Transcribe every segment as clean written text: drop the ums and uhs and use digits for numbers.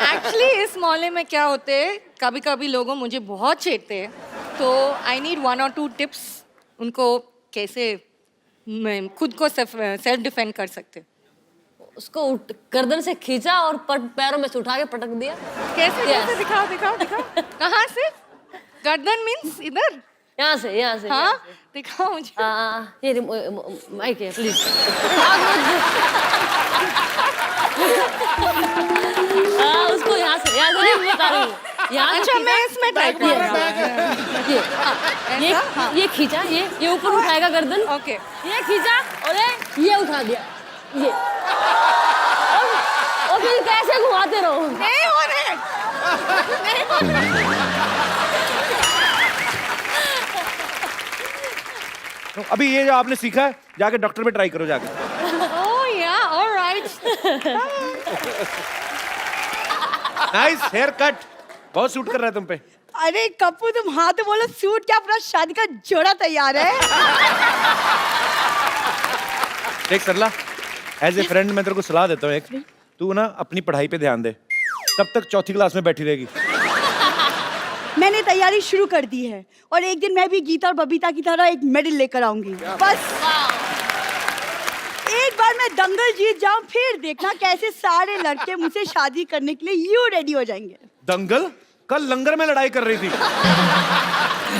Actually इस मोहल्ले में क्या होते है, कभी कभी लोगों मुझे बहुत छेड़ते हैं, तो आई नीड 1 or 2 टिप्स उनको कैसे खुद को सेल्फ डिफेंड कर सकते। उसको गर्दन से खींचा और पैरों में से उठा के पटक दिया। कैसे कैसे दिखाओ दिखाओ दिखाओ। कहाँ से? गर्दन मीन्स इधर? यहाँ से हाँ दिखाओ मुझे। ये माइक है प्लीज। उसको यहाँ से नहीं बता रही हूँ। यहाँ अच्छा मैं इसमें ट्राई करूँगा। ये खींचा, ये ऊपर उठाएगा गर्दन। ओके ये खींचा और ये उठा दिया। ये और फिर कैसे घुमाते रहो। नहीं हो रहे, नहीं हो रहे। अभी ये जो आपने सीखा है जाके डॉक्टर पे ट्राई करो जाके। ओह या ऑलराइट। नाइस हेयर कट, बहुत सूट कर रहा है तुम पे। अरे कप्पू तुम हाँ तो बोलो, सूट क्या अपना शादी का जोड़ा तैयार है। देख सरला, एज ए फ्रेंड मैं तेरे को सलाह देता हूँ एक, तू ना अपनी पढ़ाई पे ध्यान दे, तब तक चौथी क्लास में बैठी रहेगी। मैंने तैयारी शुरू कर दी है और एक दिन मैं भी गीता और बबीता की तरह एक मेडल लेकर आऊंगी। बस एक बार मैं दंगल जीत जाऊं, फिर देखना कैसे सारे लड़के मुझसे शादी करने के लिए यूं रेडी हो जाएंगे। दंगल? कल लंगर में लड़ाई कर रही थी।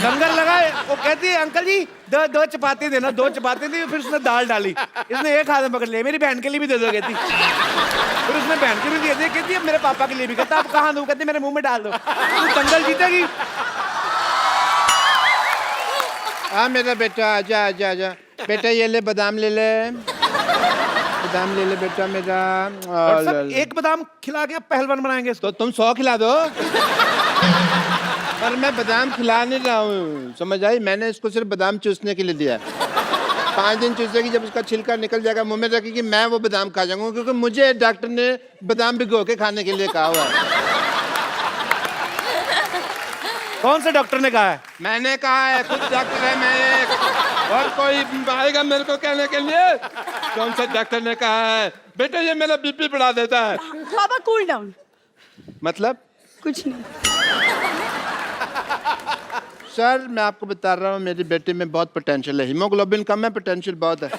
लंगर लगाए, वो कहती है अंकल जी दो चपाती देना, 2 चपाती दी, फिर उसने दाल डाली, इसने एक हाथ में पकड़ लिया, मेरी बहन के लिए भी दे दो कहती, फिर उसने बहन के भी दे दिया, कहती है मेरे पापा के लिए भी, कहता अब कहाँ दूं, कहती मेरे मुंह में डाल दो। तो दंगल जीतेगी। हाँ मेरा बेटा आजा आजा आजा बेटा, ये ले बादाम ले ले, बादाम ले ले बेटा मेरा। सब एक बादाम खिला के पहलवान बनाएंगे इसको। तो तुम 100 खिला दो। पर मैं बादाम खिला नहीं रहा हूँ, समझ आई? मैंने इसको सिर्फ बादाम चूसने के लिए दिया है। 5 दिन चूसेगी, जब उसका छिलका निकल जाएगा मुंह में रखेगी, मैं वो बादाम खा जाऊंगा, क्योंकि मुझे डॉक्टर ने बादाम भिगो के खाने के लिए कहा हुआ है। कौन से डॉक्टर ने कहा है? मैंने कहा है, खुद डॉक्टर है मैं एक, और कोई आएगा मेरे को कहने के लिए? कौन सा डॉक्टर ने कहा है? बेटा ये मेरा बीपी बढ़ा देता है। पापा कूल डाउन। मतलब? कुछ नहीं सर मैं आपको बता रहा हूँ, मेरी बेटी में बहुत पोटेंशियल है, हीमोग्लोबिन कम है, पोटेंशियल बहुत है।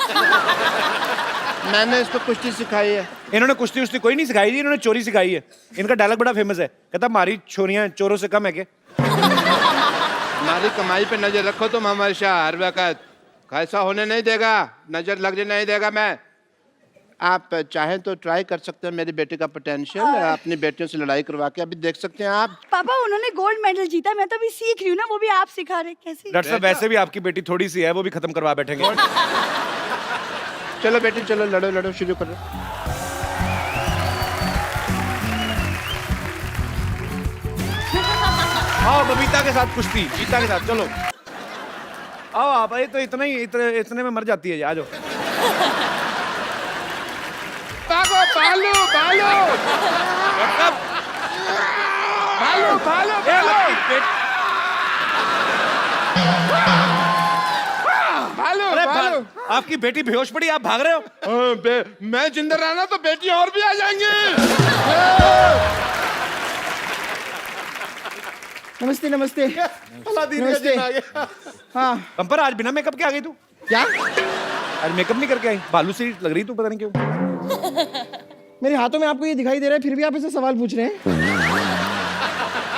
मैंने इसको कुश्ती सिखाई है। इन्होंने कुश्ती उश्ती कोई नहीं सिखाई जी, इन्होंने चोरी सिखाई है। इनका डायलॉग बड़ा फेमस है, कहता हमारी छोरियां चोरों से कम है क्या? हमारी कमाई पे नजर रखो तुम हमेशा, हर वक्त। ऐसा होने नहीं देगा, नजर लगने नहीं देगा मैं। आप चाहें तो ट्राई कर सकते हैं मेरी बेटी का पोटेंशियल, अपनी बेटियों से लड़ाई करवा के अभी देख सकते हैं आप। पापा, उन्होंने गोल्ड मेडल जीता, मैं तो अभी सीख रही हूँ ना, वो भी आप सिखा रहे। कैसे? डॉक्टर साहब वैसे भी आपकी बेटी थोड़ी सी है, वो भी खत्म करवा बैठेंगे। चलो बेटी चलो, लड़ो लड़ो, शुरू करो। आओ बबीता के साथ कुश्ती, गीता के साथ, चलो आओ आप। ये तो इतने में मर जाती है। आ जाओ। भागो भालू भालू भालू भालू भालू भालू। आपकी बेटी बेहोश पड़ी, आप भाग रहे हो। मैं जिंदा रहना तो बेटी और भी आ जाएंगी। नमस्ते नमस्ते नमस्ते। हाँ कंपर, आज बिना मेकअप के आ गई तू? क्या? आज मेकअप नहीं करके आई, बालू सी लग रही तू, पता नहीं क्यों। मेरे हाथों में आपको ये दिखाई दे रहा है, फिर भी आप ऐसे सवाल पूछ रहे हैं।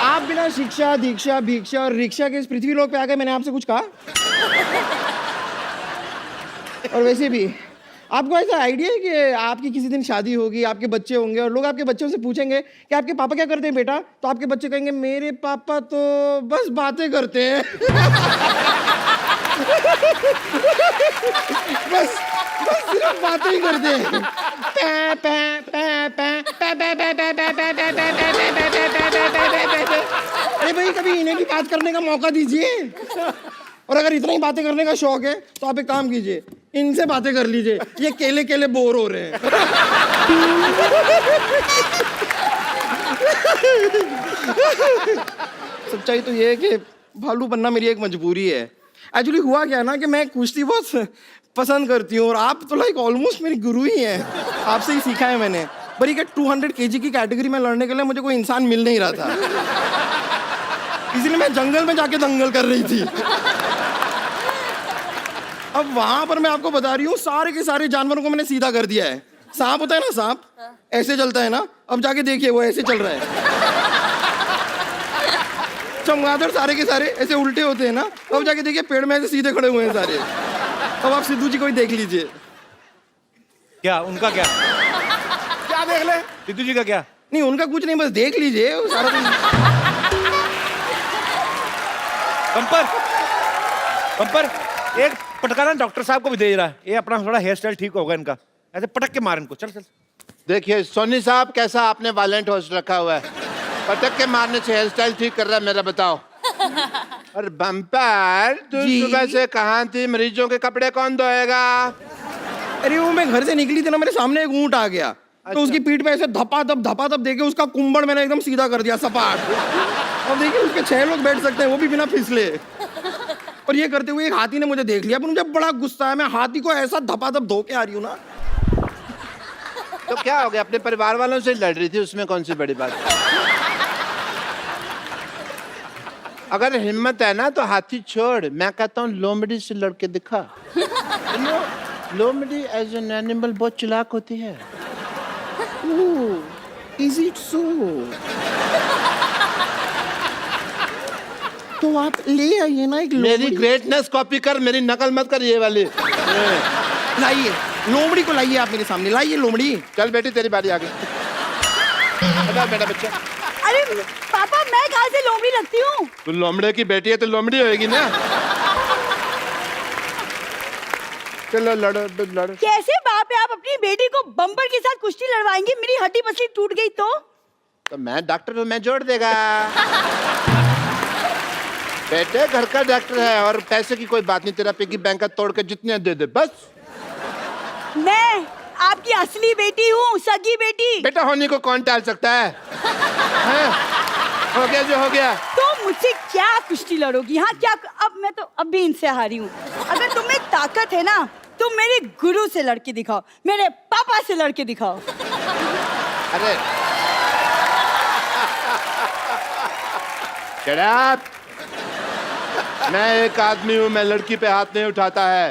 आप बिना शिक्षा दीक्षा भिक्षा और रिक्शा के इस पृथ्वी लोक पे आ गए, मैंने आपसे कुछ कहा? और वैसे भी आपको ऐसा आइडिया है कि आपकी किसी दिन शादी होगी, आपके बच्चे होंगे और लोग आपके बच्चों से पूछेंगे कि आपके पापा क्या करते हैं बेटा, तो आपके बच्चे कहेंगे मेरे पापा तो बस बातें करते हैं। बस सिर्फ बातें ही करते हैं। अरे भाई कभी इन्हें भी बात करने का मौका दीजिए, और अगर इतना ही बातें करने का शौक है तो आप एक काम कीजिए, इनसे बातें कर लीजिए, ये केले केले बोर हो रहे हैं। सच्चाई तो ये है कि भालू बनना मेरी एक मजबूरी है। एक्चुअली हुआ क्या ना कि मैं कुश्ती बहुत पसंद करती हूँ, और आप तो लाइक ऑलमोस्ट मेरी गुरु ही हैं, आपसे ही सीखा है मैंने। पर ये 200 kg की कैटेगरी में लड़ने के लिए मुझे कोई इंसान मिल नहीं रहा था, इसलिए मैं जंगल में जाके दंगल कर रही थी। अब वहां पर मैं आपको बता रही हूँ, सारे के सारे जानवरों को मैंने सीधा कर दिया है। सांप होता है ना, सांप ऐसे चलता है ना, अब जाके देखिए वो ऐसे चल रहा है। चमगादड़ सारे के सारे ऐसे उल्टे होते हैं ना, अब जाके देखिए पेड़ में ऐसे सीधे खड़े हुए हैं सारे। अब आप सिद्धू जी को ही देख लीजिए। क्या उनका क्या क्या देख ले? सिद्धू जी का क्या? नहीं उनका कुछ नहीं, बस देख लीजिए वो सारा दिन। पंपर पंपर एक पटकाना डॉक्टर साहब को भी दे रहा है, ये अपना थोड़ा हेयर स्टाइल ठीक होगा इनका, ऐसे पटक के मार इनको। चल चल। देखिए सोनी साहब, कैसा आपने वालेंट होस्ट रखा हुआ है, पटक के मारने से हेयर स्टाइल ठीक कर रहा है मेरा, बताओ। और बम्पर, तू सुबह से कहाँ थी? मरीजों के कपड़े कौन धोएगा? अरे वो मैं घर से निकली थी ना, मेरे सामने एक ऊंट आ गया, तो उसकी पीठ पे ऐसे धपाधप देके उसका कुंबड़ मैंने एकदम सीधा कर दिया, सपाट। अब देखिए उसके 6 लोग बैठ सकते हैं, वो भी बिना फिसले। और ये करते हुए एक हाथी ने मुझे देख लिया, पर मुझे बड़ा गुस्सा है, मैं हाथी को ऐसा धपाधप धो के आ रही हूँ ना। तो क्या हो गया, अपने परिवार वालों से लड़ रही थी, उसमें कौन सी बड़ी बात? अगर हिम्मत है ना तो हाथी छोड़, मैं कहता हूँ लोमड़ी से लड़के दिखा। लोमड़ी एज एन एनिमल बहुत चालाक होती है। Is it so? तो आप ले आइए ना एक मेरी लोमड़ी। ग्रेटनेस कॉपी कर, मेरी नकल मत कर ये वाली। लाइए लोमड़ी को, लाइए आप मेरे सामने, लाइए लोमड़ी। चल बेटी तेरी बारी आ गई। बता बेटा बच्चा। अरे पापा, मैं कहाँ से लोमड़ी लगती हूँ? तू लोमड़े की बेटी है तो लोमड़ी होएगी ना। चलो लड़ो लड़ो। कैसे बाप है, आप अपनी बेटी को बम्पर के साथ कुश्ती लड़वाएंगे? मेरी हड्डी पसली टूट गई तो मैं डॉक्टर हूँ, मैं जोड़ देगा। बेटे घर का डॉक्टर है, और पैसे की कोई बात नहीं, तेरा पिगी बैंक का तोड़ के जितने दे दे बस। मैं आपकी असली बेटी हूँ, सगी बेटी। बेटा होने को कौन टाल सकता है? हो गया जो हो गया। तो मुझसे क्या कुश्ती लड़ोगी? हाँ क्या? अब मैं तो अब भी इनसे हारी हूँ। अगर तुम्हें ताकत है ना, तुम मेरे गुरु से लड़के दिखाओ, मेरे पापा से लड़के दिखाओ। अरे Shut up! मैं एक आदमी हूँ, मैं लड़की पे हाथ नहीं उठाता है।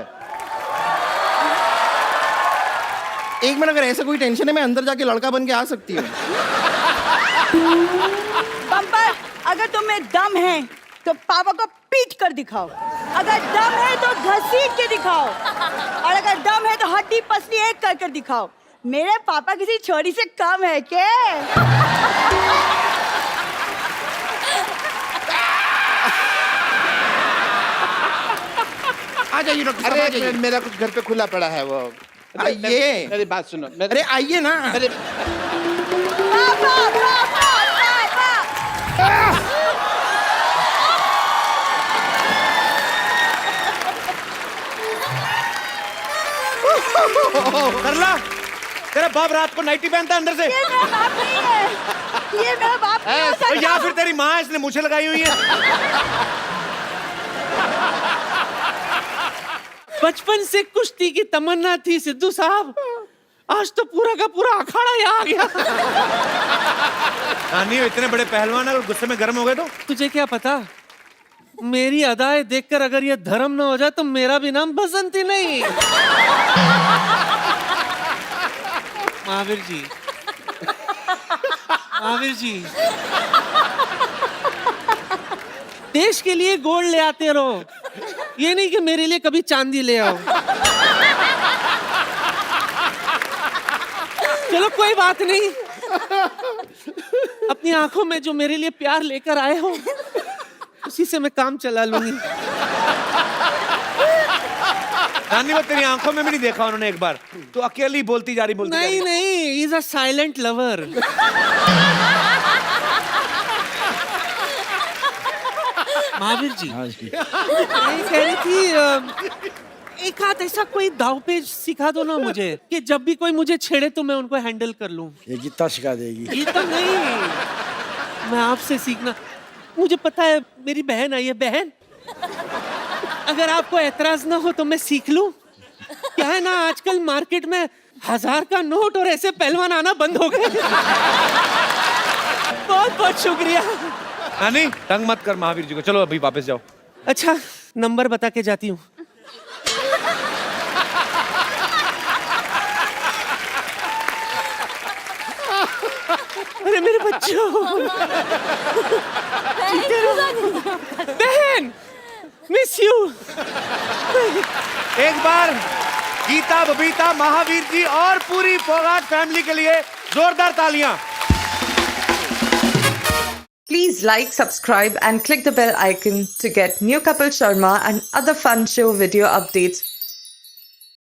एक मिनट, अगर ऐसा कोई टेंशन है मैं अंदर जाके लड़का बन के आ सकती हूँ। बम्पर, अगर तुम्हें दम है तो पापा को पीट कर दिखाओ, अगर दम है तो घसीट के दिखाओ, और अगर दम है तो हड्डी पसली एक कर कर दिखाओ। मेरे पापा किसी छोरी से कम है क्या? आ जाइए डॉक्टर साहब, अरे आ एक जाइए। मिनट, मेरा कुछ घर पे खुला पड़ा है वो। आइए। मेरी बात सुनो। अरे आइए ना। मेरे पापा, पापा, पापा। कर ला, तेरा बाप रात को नाइटी पहनता है अंदर से। ये मेरा बाप नहीं है, ये मेरा बाप नहीं हो सकता। या फिर तेरी माँ, इसने मुझे लगाई हुई है। बचपन से कुश्ती की तमन्ना थी सिद्धू साहब, आज तो पूरा का पूरा अखाड़ा यहाँ आ गया। नानी इतने बड़े पहलवान अगर गुस्से में गर्म हो गए तो? तुझे क्या पता, मेरी अदाएं देखकर अगर ये धर्म न हो जाए तो मेरा भी नाम बसंती नहीं। महावीर जी, महावीर जी, देश के लिए गोल्ड ले आते रहो, ये नहीं कि मेरे लिए कभी चांदी ले आओ। चलो कोई बात नहीं, अपनी आंखों में जो मेरे लिए प्यार लेकर आए हो उसी से मैं काम चला लूंगी। नानी वो तेरी आंखों में भी नहीं देखा उन्होंने एक बार, तो अकेली बोलती जा रही नहीं नहीं, is a silent lover. Mahavir ji, मैं कह रही थी एक हाथ ऐसा कोई दाव पेच सिखा दो ना मुझे, कि जब भी कोई मुझे छेड़े तो मैं उनको हैंडल कर लूं। ये गीता सिखा देगी। ये तो नहीं, मैं आपसे सीखना, मुझे पता है मेरी बहन आई है। बहन, अगर आपको एतराज ना हो तो मैं सीख लूं। क्या है ना, आजकल मार्केट में 1000 का नोट और ऐसे पहलवान आना बंद हो गए। बहुत बहुत शुक्रिया। नानी तंग मत कर महावीर जी को, चलो अभी वापस जाओ। अच्छा नंबर बता के जाती हूँ। अरे मेरे बच्चों, बहन, मिस यू। एक बार गीता, बबीता, महावीर जी और पूरी फोगाट फैमिली के लिए जोरदार तालियां। Please like, subscribe and click the bell icon to get new Kapil Sharma and other fun show video updates